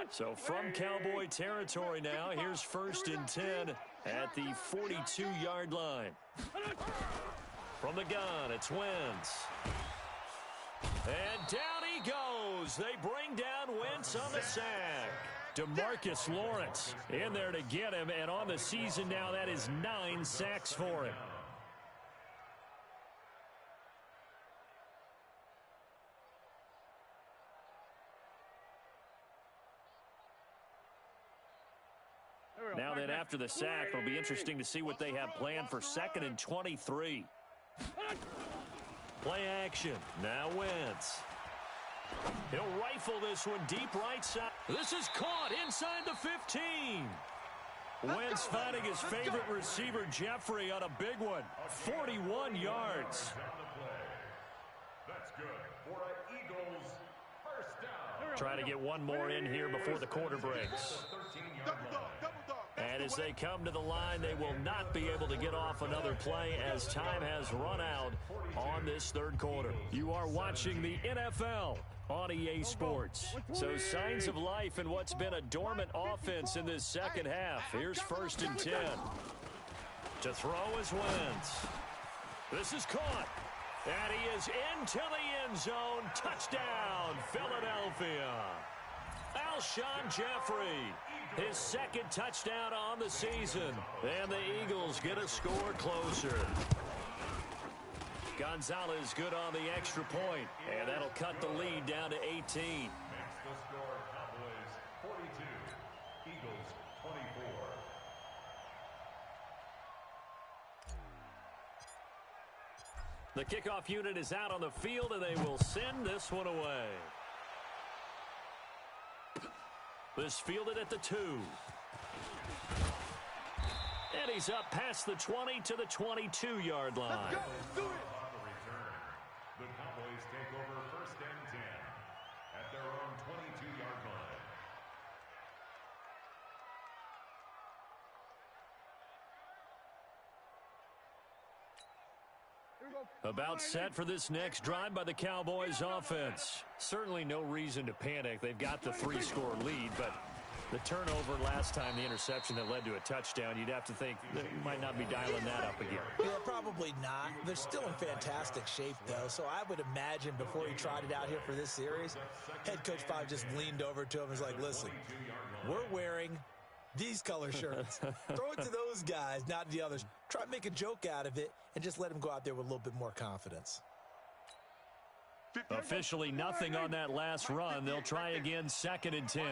So from Cowboy territory now, here's first and 10 at the 42-yard line. From the gun, it's Wentz. And down he goes. They bring down Wentz on the sack. DeMarcus Lawrence in there to get him, and on the season now, that is 9 sacks for him. Now then, after the sack, it'll be interesting to see what they have planned for second and 23. Play action. Now Wentz. He'll rifle this one deep right side. This is caught inside the 15. Wentz finding his favorite receiver, Jeffrey, on a big one. 41 yards. That's good for an Eagles first down. Trying to get one more in here before the quarter breaks. And as they come to the line, they will not be able to get off another play as time has run out on this third quarter. You are watching the NFL on EA Sports. So signs of life in what's been a dormant offense in this second half. Here's first and 10. To throw is Wentz. This is caught. And he is into the end zone. Touchdown, Philadelphia. Alshon Jeffrey, his second touchdown on the season. And the Eagles get a score closer. Gonzalez good on the extra point, and that'll cut the lead down to 18. Makes the score Cowboys 42, Eagles 24. The kickoff unit is out on the field, and they will send this one away. This fielded at the 2. And he's up past the 20 to the 22-yard line. On the return, the Cowboys take over first and 10 at their own 22-yard line. About set for this next drive by the Cowboys offense. Certainly no reason to panic. They've got the 3-score lead, but the turnover last time, the interception that led to a touchdown, you'd have to think they might not be dialing that up again. Yeah, probably not. They're still in fantastic shape, though, so I would imagine before he trotted out here for this series, head coach probably just leaned over to him and was like, listen, we're wearing these color shirts. Throw it to those guys, not the others. Try to make a joke out of it and just let him go out there with a little bit more confidence. Officially nothing on that last run. They'll try again second and 10.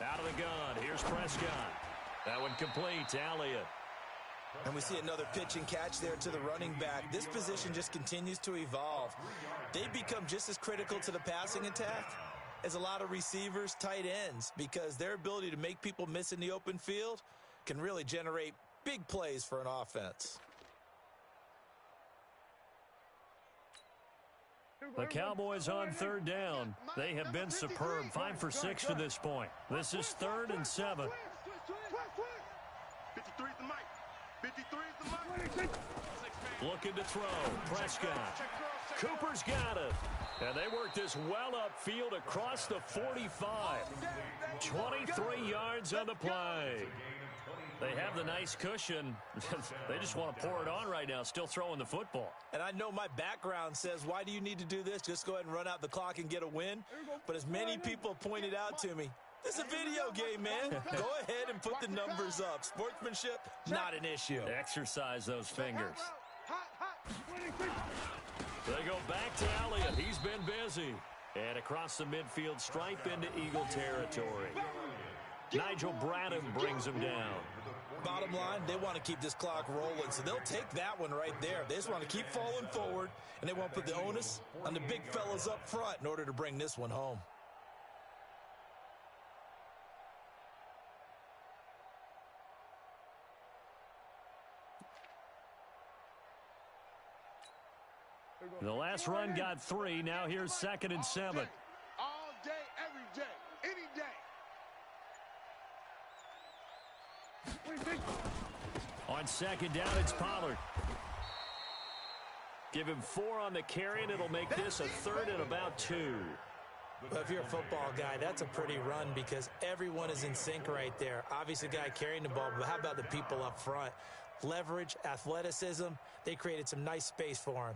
Out of the gun. Here's Prescott. That one complete to Elliott. And we see another pitch and catch there to the running back. This position just continues to evolve. They become just as critical to the passing attack as a lot of receivers, tight ends, because their ability to make people miss in the open field can really generate big plays for an offense. The Cowboys on third down. They have been superb, 5 for 6 to this point. This is 3rd and 7. 53 is the mic. 53 is the mic. Looking to throw. Prescott. Cooper's got it. And they work this well upfield across the 45. 23 yards on the play. They have the nice cushion. They just want to pour it on right now, still throwing the football. And I know my background says, why do you need to do this? Just go ahead and run out the clock and get a win. But as many people pointed out to me, this is a video game, man. Go ahead and put the numbers up. Sportsmanship, not an issue. Exercise those fingers. They go back to Elliott. He's been busy. And across the midfield stripe into Eagle territory. Nigel Bradham brings him down. Bottom line, they want to keep this clock rolling, so they'll take that one right there. They just want to keep falling forward, and they want to put the onus on the big fellas up front in order to bring this one home. The last run got 3. Now here's 2nd and 7. All day, every day, any day. On 2nd down, it's Pollard. Give him 4 on the carry, and it'll make this a 3rd and about 2. Well, if you're a football guy, that's a pretty run because everyone is in sync right there. Obviously, the guy carrying the ball, but how about the people up front? Leverage, athleticism, they created some nice space for him.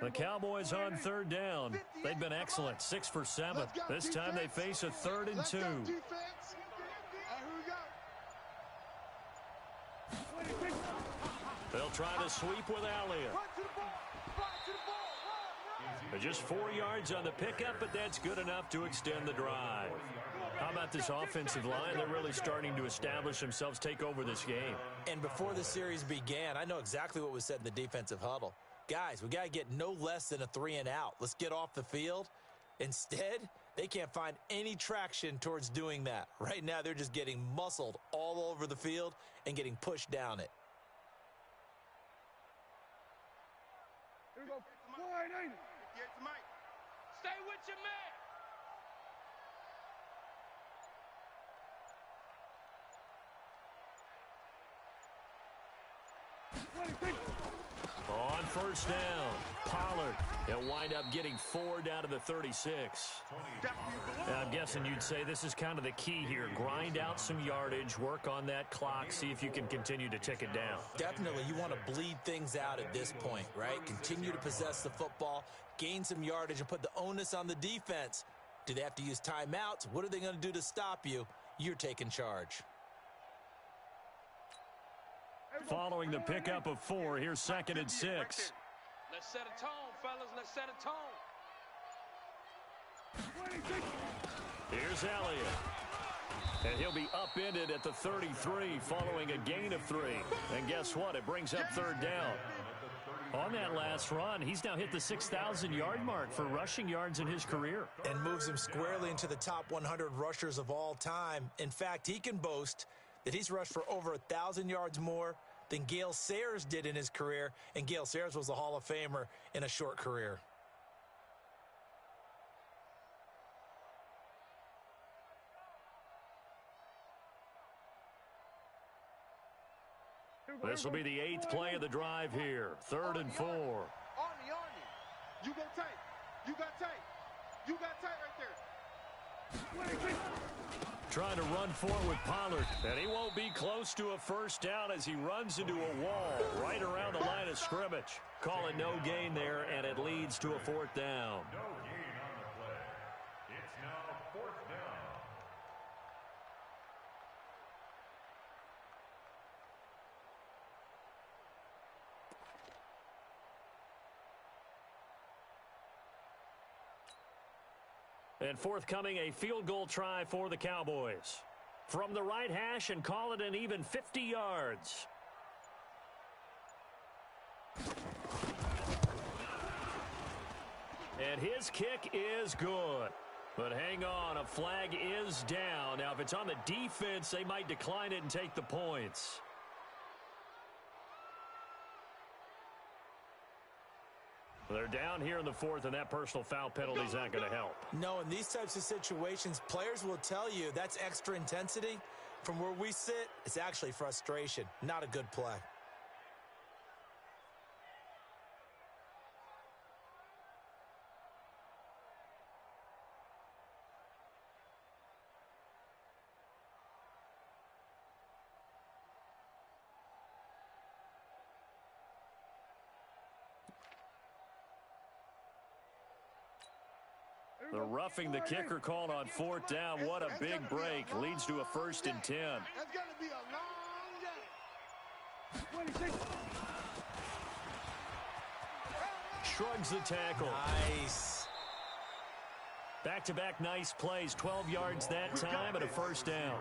The Cowboys on 3rd down. They've been excellent, 6 for 7. This time they face a 3rd and 2. They'll try to sweep with Elliott. Just 4 yards on the pickup, but that's good enough to extend the drive. How about this offensive line? They're really starting to establish themselves, take over this game. And before the series began, I know exactly what was said in the defensive huddle. Guys, we got to get no less than a 3 and out. Let's get off the field. Instead, they can't find any traction towards doing that. Right now, they're just getting muscled all over the field and getting pushed down it. Here we go. 480. Stay with your man. On 1st down, Pollard. He'll wind up getting 4 down to the 36. I'm guessing you'd say this is kind of the key here. Grind out some yardage, work on that clock, see if you can continue to tick it down. Definitely, you want to bleed things out at this point, right? Continue to possess the football, gain some yardage, and put the onus on the defense. Do they have to use timeouts? What are they going to do to stop you? You're taking charge. Following the pickup of 4, here's 2nd and 6. Let's set a tone, fellas. Let's set a tone. Here's Elliott. And he'll be upended at the 33 following a gain of 3. And guess what? It brings up 3rd down. On that last run, he's now hit the 6,000-yard mark for rushing yards in his career. And moves him squarely into the top 100 rushers of all time. In fact, he can boast that he's rushed for over 1,000 yards more than Gale Sayers did in his career, and Gale Sayers was a Hall of Famer in a short career. This will be the 8th play of the drive here. 3rd and 4. Arnie. You go tight. You got tight. You got tight right there. Trying to run forward with Pollard, and he won't be close to a 1st down as he runs into a wall right around the line of scrimmage. Call it no gain there, and it leads to a 4th down. No gain on the play. It's now 4th down. And forthcoming, a field goal try for the Cowboys. From the right hash, and call it an even 50 yards. And his kick is good. But hang on, a flag is down. Now, if it's on the defense, they might decline it and take the points. They're down here in the fourth, and that personal foul penalty is not going to help. No, in these types of situations, players will tell you that's extra intensity. From where we sit, it's actually frustration, not a good play. The roughing the kicker called on fourth down. What a big break. Leads to a 1st and 10. That's going to be a long game. 26. Shrugs the tackle. Nice. Back-to-back nice plays. 12 yards that time and a 1st down.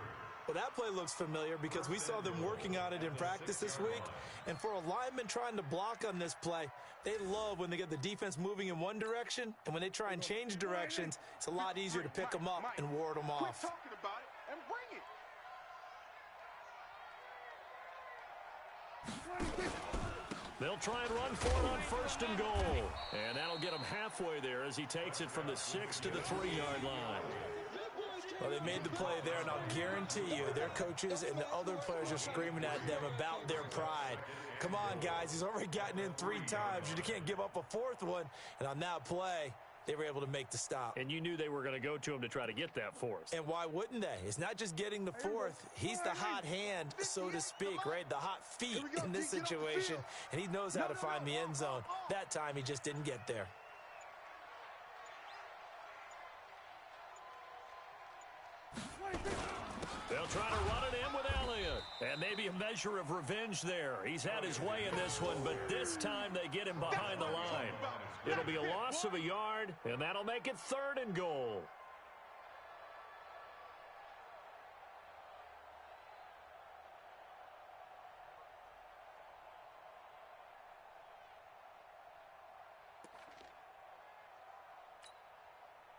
Well, that play looks familiar because we saw them working on it in practice this week. And for a lineman trying to block on this play, they love when they get the defense moving in one direction. And when they try and change directions, it's a lot easier to pick them up and ward them Quit off. talking about it and bring it. They'll try and run for it on 1st and goal. And that'll get him halfway there as he takes it from the 6 to the 3-yard line. Well, they made the play there, and I'll guarantee you their coaches and the other players are screaming at them about their pride. Come on, guys. He's already gotten in 3 times. You can't give up a 4th one. And on that play, they were able to make the stop. And you knew they were going to go to him to try to get that 4th. And why wouldn't they? It's not just getting the 4th. He's the hot hand, so to speak, right? The hot feet in this situation. And he knows how to find the end zone. That time, he just didn't get there. They'll try to run it in with Elliott. And maybe a measure of revenge there. He's had his way in this one, but this time they get him behind the line. It'll be a loss of a yard, and that'll make it 3rd and goal.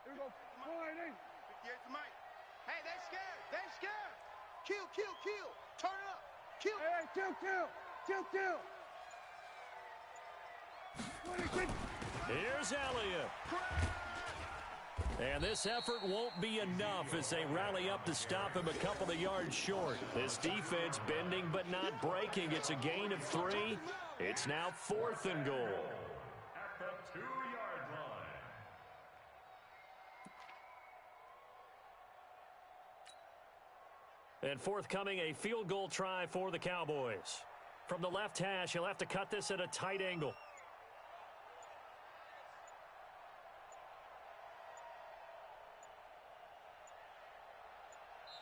Here we go. 4-8. 58 to Mike. Hey, they scared. They scared. Kill, kill, kill. Turn it up. Kill. Hey, kill, kill. Kill, kill. 26. Here's Elliott. And this effort won't be enough as they rally up to stop him a couple of yards short. This defense bending but not breaking. It's a gain of 3. It's now 4th and goal. At the 2-yard line. And forthcoming, a field goal try for the Cowboys. From the left hash, he'll have to cut this at a tight angle.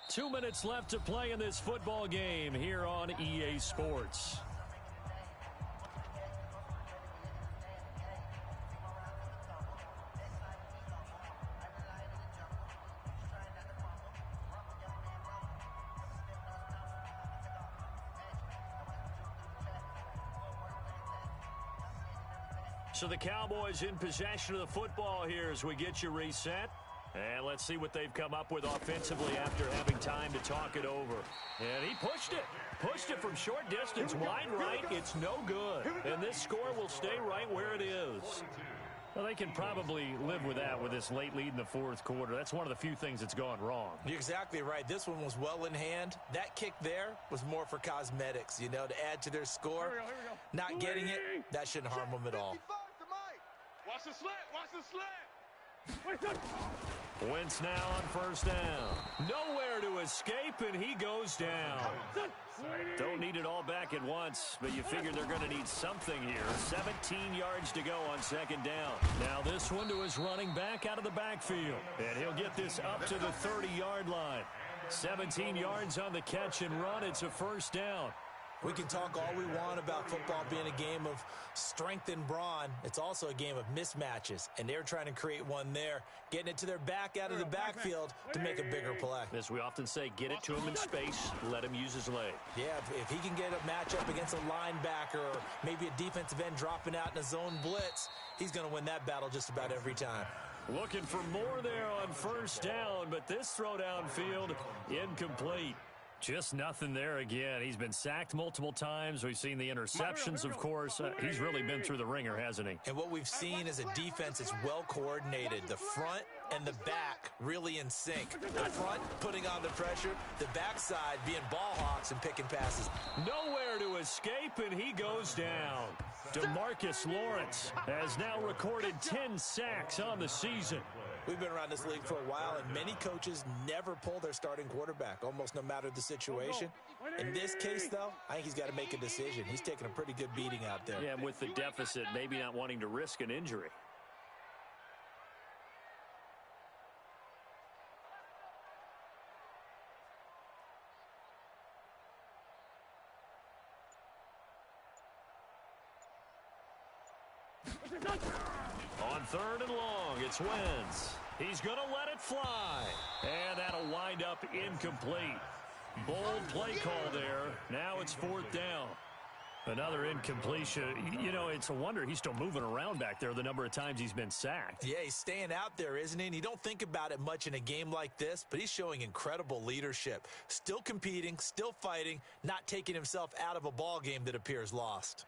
Two minutes left to play in this football game here on EA Sports. So the Cowboys in possession of the football here as we get you reset. And let's see what they've come up with offensively after having time to talk it over. And he pushed it. Pushed it from short distance, wide right. It's no good. And this score will stay right where it is. Well, they can probably live with that with this late lead in the 4th quarter. That's one of the few things that's gone wrong. You're exactly right. This one was well in hand. That kick there was more for cosmetics, you know, to add to their score. Here we go. Not getting it, that shouldn't harm them at all. 55 to Mike. Watch the slant. Watch the slant. Wentz now on 1st down. Nowhere to escape, and he goes down. Don't need it all back at once, but you figure they're going to need something here. 17 yards to go on 2nd down. Now this one to his running back out of the backfield. And he'll get this up to the 30-yard line. 17 yards on the catch and run. It's a 1st down. We can talk all we want about football being a game of strength and brawn. It's also a game of mismatches, and they're trying to create one there, getting it to their back out of the backfield to make a bigger play. As we often say, get it to him in space, let him use his leg. Yeah, if he can get a matchup against a linebacker or maybe a defensive end dropping out in a zone blitz, he's going to win that battle just about every time. Looking for more there on first down, but this throw downfield incomplete. Just nothing there again. He's been sacked multiple times. We've seen the interceptions, of course. He's really been through the ringer, hasn't he? And what we've seen is a defense that's well coordinated. The front and the back really in sync. The front putting on the pressure, the backside being ball hawks and picking passes. Nowhere to escape, and he goes down. DeMarcus Lawrence has now recorded 10 sacks on the season. We've been around this league for a while, and many coaches never pull their starting quarterback, almost no matter the situation. In this case, though, I think he's got to make a decision. He's taking a pretty good beating out there. Yeah, and with the deficit, maybe not wanting to risk an injury. On third and long, it's Wentz. He's going to let it fly. And that'll wind up incomplete. Bold play call there. Now it's fourth down. Another incompletion. You know, it's a wonder he's still moving around back there the number of times he's been sacked. Yeah, he's staying out there, isn't he? And you don't think about it much in a game like this, but he's showing incredible leadership. Still competing, still fighting, not taking himself out of a ball game that appears lost.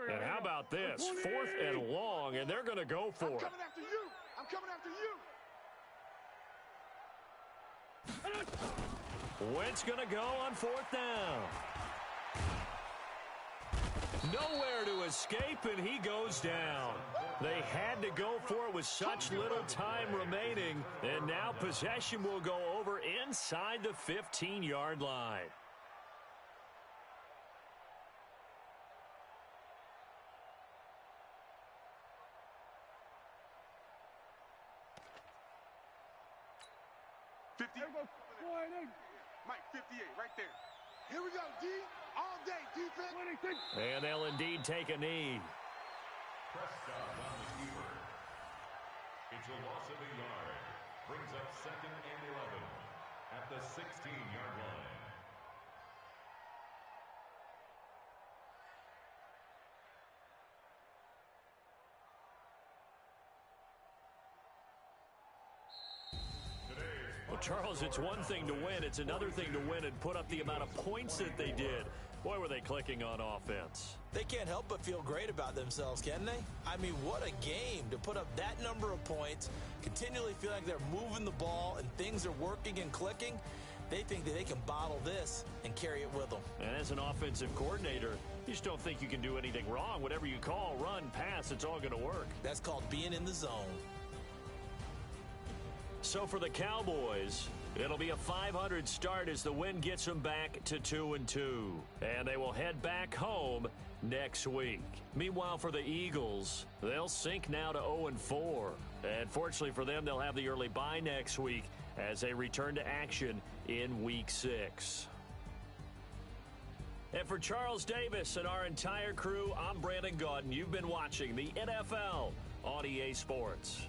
And how about this? Fourth and long, and they're going to go for it. I'm coming after you. I'm coming after you. Wentz going to go on fourth down. Nowhere to escape, and he goes down. They had to go for it with such little time remaining, and now possession will go over inside the 15-yard line. Mike, 58, right there. Here we go, D. All day, defense. And they'll indeed take a knee. Prescott on the keeper. It's a loss of a yard. Brings up 2nd and 11 at the 16-yard line. Well, Charles, it's one thing to win. It's another thing to win and put up the amount of points that they did. Boy, were they clicking on offense. They can't help but feel great about themselves, can they? I mean, what a game to put up that number of points, continually feel like they're moving the ball and things are working and clicking. They think that they can bottle this and carry it with them. And as an offensive coordinator, you just don't think you can do anything wrong. Whatever you call, run, pass, it's all going to work. That's called being in the zone. So for the Cowboys, it'll be a .500 start as the win gets them back to 2-2. And they will head back home next week. Meanwhile, for the Eagles, they'll sink now to 0-4. And fortunately for them, they'll have the early bye next week as they return to action in Week 6. And for Charles Davis and our entire crew, I'm Brandon Gaudin. You've been watching the NFL on EA Sports.